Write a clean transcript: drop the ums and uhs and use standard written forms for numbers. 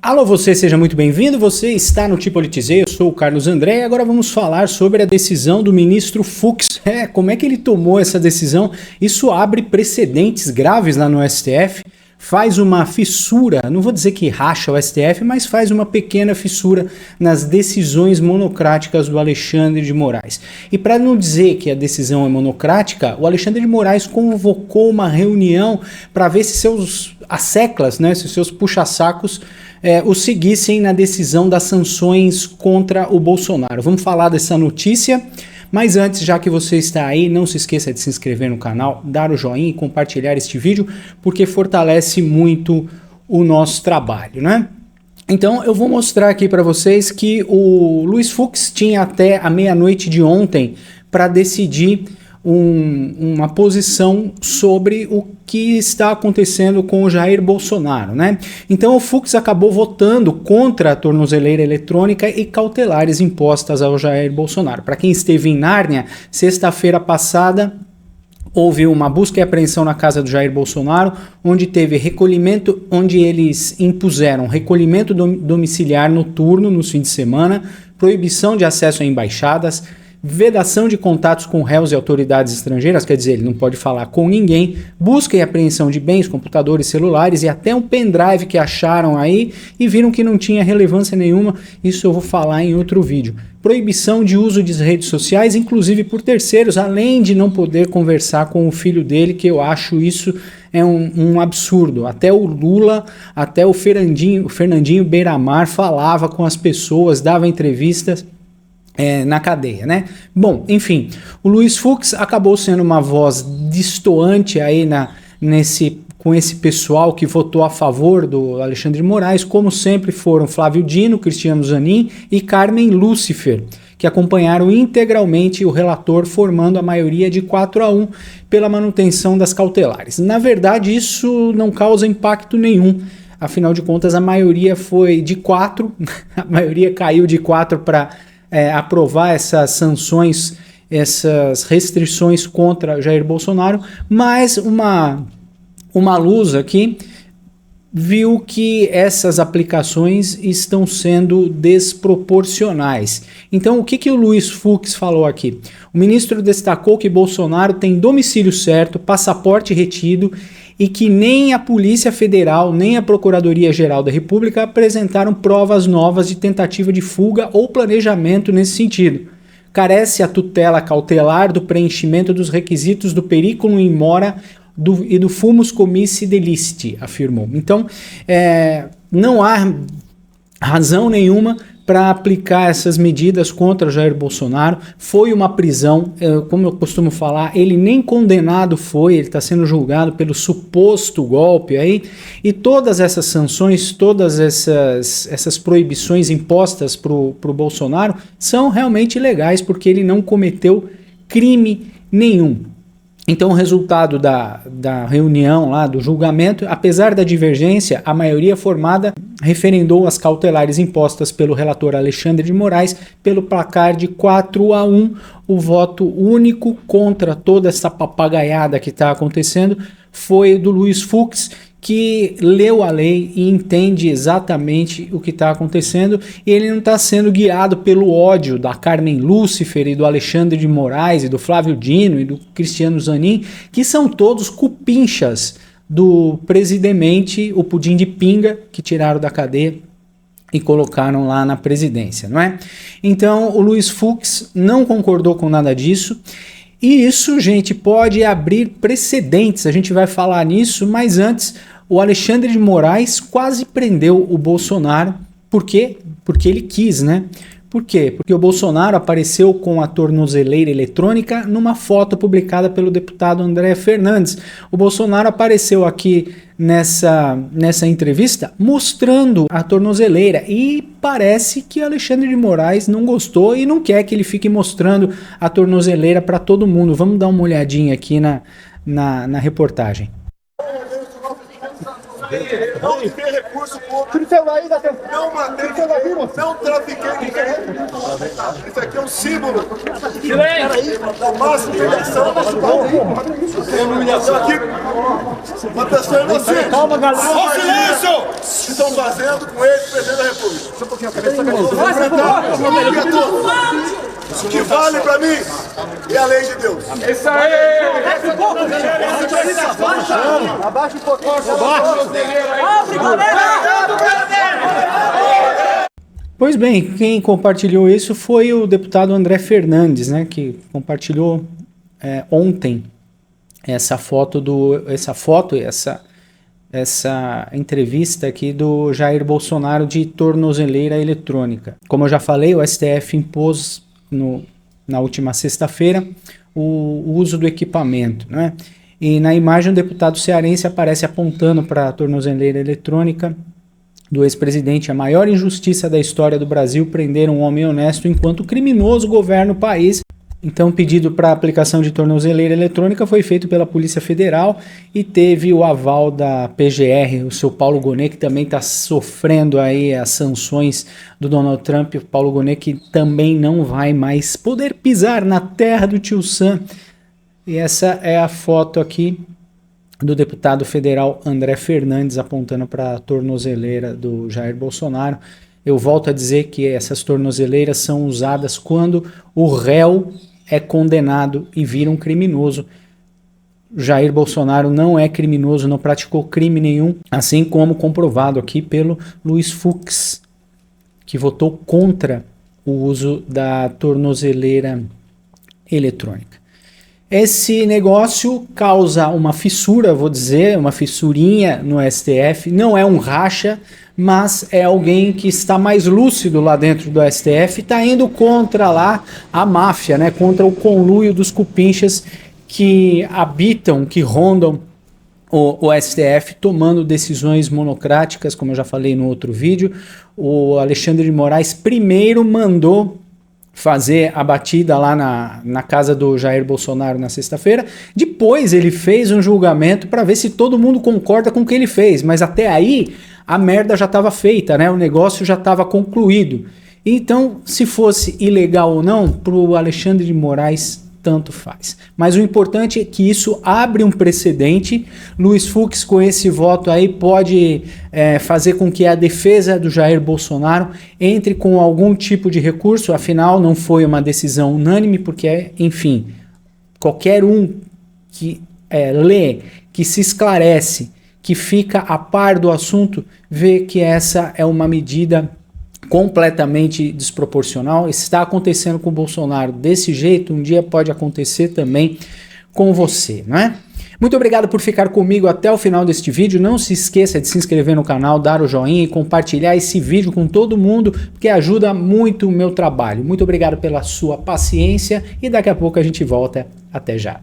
Alô, você, seja muito bem-vindo, você está no Te Politizei, eu sou o Carlos André e agora vamos falar sobre a decisão do ministro Fux. Como é que ele tomou essa decisão? Isso abre precedentes graves lá no STF, faz uma fissura, não vou dizer que racha o STF, mas faz uma pequena fissura nas decisões monocráticas do Alexandre de Moraes. E para não dizer que a decisão é monocrática, o Alexandre de Moraes convocou uma reunião para ver se seus asseclas, se seus puxa-sacos o seguissem na decisão das sanções contra o Bolsonaro. Vamos falar dessa notícia, mas antes, já que você está aí, não se esqueça de se inscrever no canal, dar o joinha e compartilhar este vídeo, porque fortalece muito o nosso trabalho, né? Então eu vou mostrar aqui para vocês que o Luiz Fux tinha até a meia-noite de ontem para decidir uma posição sobre o que está acontecendo com o Jair Bolsonaro, né? Então o Fux acabou votando contra a tornozeleira eletrônica e cautelares impostas ao Jair Bolsonaro. Para quem esteve em Nárnia, sexta-feira passada, houve uma busca e apreensão na casa do Jair Bolsonaro, onde teve recolhimento, onde eles impuseram recolhimento domiciliar noturno nos fins de semana, proibição de acesso a embaixadas, vedação de contatos com réus e autoridades estrangeiras, quer dizer, ele não pode falar com ninguém, busca e apreensão de bens, computadores, celulares e até um pendrive que acharam aí e viram que não tinha relevância nenhuma, isso eu vou falar em outro vídeo. Proibição de uso de redes sociais, inclusive por terceiros, além de não poder conversar com o filho dele, que eu acho isso um absurdo. Até o Lula, até o Fernandinho Beiramar falava com as pessoas, dava entrevistas na cadeia, né? Bom, enfim, o Luiz Fux acabou sendo uma voz destoante aí com esse pessoal que votou a favor do Alexandre de Moraes, como sempre foram Flávio Dino, Cristiano Zanin e Carmen Lúcifer, que acompanharam integralmente o relator, formando a maioria de 4-1 pela manutenção das cautelares. Na verdade, isso não causa impacto nenhum. Afinal de contas, a maioria foi de 4, a maioria caiu de 4 para aprovar essas sanções, essas restrições contra Jair Bolsonaro, mas uma luz aqui viu que essas aplicações estão sendo desproporcionais. Então, o que o Luiz Fux falou aqui? O ministro destacou que Bolsonaro tem domicílio certo, passaporte retido e que nem a Polícia Federal nem a Procuradoria-Geral da República apresentaram provas novas de tentativa de fuga ou planejamento nesse sentido. Carece a tutela cautelar do preenchimento dos requisitos do periculum in mora e do fumus commissi delicti, afirmou. Então, não há razão nenhuma para aplicar essas medidas contra Jair Bolsonaro. Foi uma prisão, como eu costumo falar, ele nem condenado foi, ele está sendo julgado pelo suposto golpe aí, e todas essas sanções, todas essas proibições impostas para o Bolsonaro são realmente legais, porque ele não cometeu crime nenhum. Então o resultado da reunião lá, do julgamento, apesar da divergência, a maioria formada referendou as cautelares impostas pelo relator Alexandre de Moraes pelo placar de 4-1, o voto único contra toda essa papagaiada que está acontecendo foi do Luiz Fux, que leu a lei e entende exatamente o que está acontecendo, e ele não está sendo guiado pelo ódio da Carmen Lúcifer e do Alexandre de Moraes e do Flávio Dino e do Cristiano Zanin, que são todos cupinchas do presidemente, o pudim de pinga, que tiraram da cadeia e colocaram lá na presidência, não é? Então o Luiz Fux não concordou com nada disso. E isso, gente, pode abrir precedentes, a gente vai falar nisso, mas antes, o Alexandre de Moraes quase prendeu o Bolsonaro. Por quê? Porque ele quis, né? Por quê? Porque o Bolsonaro apareceu com a tornozeleira eletrônica numa foto publicada pelo deputado André Fernandes. O Bolsonaro apareceu aqui nessa entrevista mostrando a tornozeleira e parece que Alexandre de Moraes não gostou e não quer que ele fique mostrando a tornozeleira para todo mundo. Vamos dar uma olhadinha aqui na reportagem. Não tem recurso público. Não matei ninguém. Não trafiquei ninguém. Isso aqui é um símbolo. Da máxima humilhação. Estou aqui uma pessoa inocente. Calma, galera. Olha o silêncio! O que estão fazendo com ele, presidente da República? O que vale pra mim é a lei de Deus. Isso aí! Abaixa um pouquinho. Pois bem, quem compartilhou isso foi o deputado André Fernandes, né, que compartilhou ontem essa entrevista aqui do Jair Bolsonaro de tornozeleira eletrônica. Como eu já falei, o STF impôs na última sexta-feira o uso do equipamento, né? E na imagem o deputado cearense aparece apontando para a tornozeleira eletrônica do ex-presidente. A maior injustiça da história do Brasil, prender um homem honesto enquanto o criminoso governa o país. Então, o pedido para aplicação de tornozeleira eletrônica foi feito pela Polícia Federal e teve o aval da PGR, o seu Paulo Gonet, que também está sofrendo aí as sanções do Donald Trump. O Paulo Gonet que também não vai mais poder pisar na terra do tio Sam. E essa é a foto aqui do deputado federal André Fernandes apontando para a tornozeleira do Jair Bolsonaro. Eu volto a dizer que essas tornozeleiras são usadas quando o réu é condenado e vira um criminoso. Jair Bolsonaro não é criminoso, não praticou crime nenhum, assim como comprovado aqui pelo Luiz Fux, que votou contra o uso da tornozeleira eletrônica. Esse negócio causa uma fissura, vou dizer, uma fissurinha no STF. Não é um racha, mas é alguém que está mais lúcido lá dentro do STF, está indo contra lá a máfia, né? Contra o conluio dos cupinchas que habitam, que rondam o STF, tomando decisões monocráticas, como eu já falei no outro vídeo. O Alexandre de Moraes primeiro mandou fazer a batida lá na casa do Jair Bolsonaro na sexta-feira. Depois ele fez um julgamento para ver se todo mundo concorda com o que ele fez, mas até aí a merda já estava feita, né? O negócio já estava concluído. Então, se fosse ilegal ou não, para o Alexandre de Moraes tanto faz. Mas o importante é que isso abre um precedente. Luiz Fux, com esse voto aí, pode fazer com que a defesa do Jair Bolsonaro entre com algum tipo de recurso. Afinal, não foi uma decisão unânime, porque, enfim, qualquer um que lê, que se esclarece, que fica a par do assunto, vê que essa é uma medida completamente desproporcional. Está acontecendo com o Bolsonaro desse jeito, um dia pode acontecer também com você, não é? Muito obrigado por ficar comigo até o final deste vídeo. Não se esqueça de se inscrever no canal, dar o joinha e compartilhar esse vídeo com todo mundo, porque ajuda muito o meu trabalho. Muito obrigado pela sua paciência e daqui a pouco a gente volta. Até já.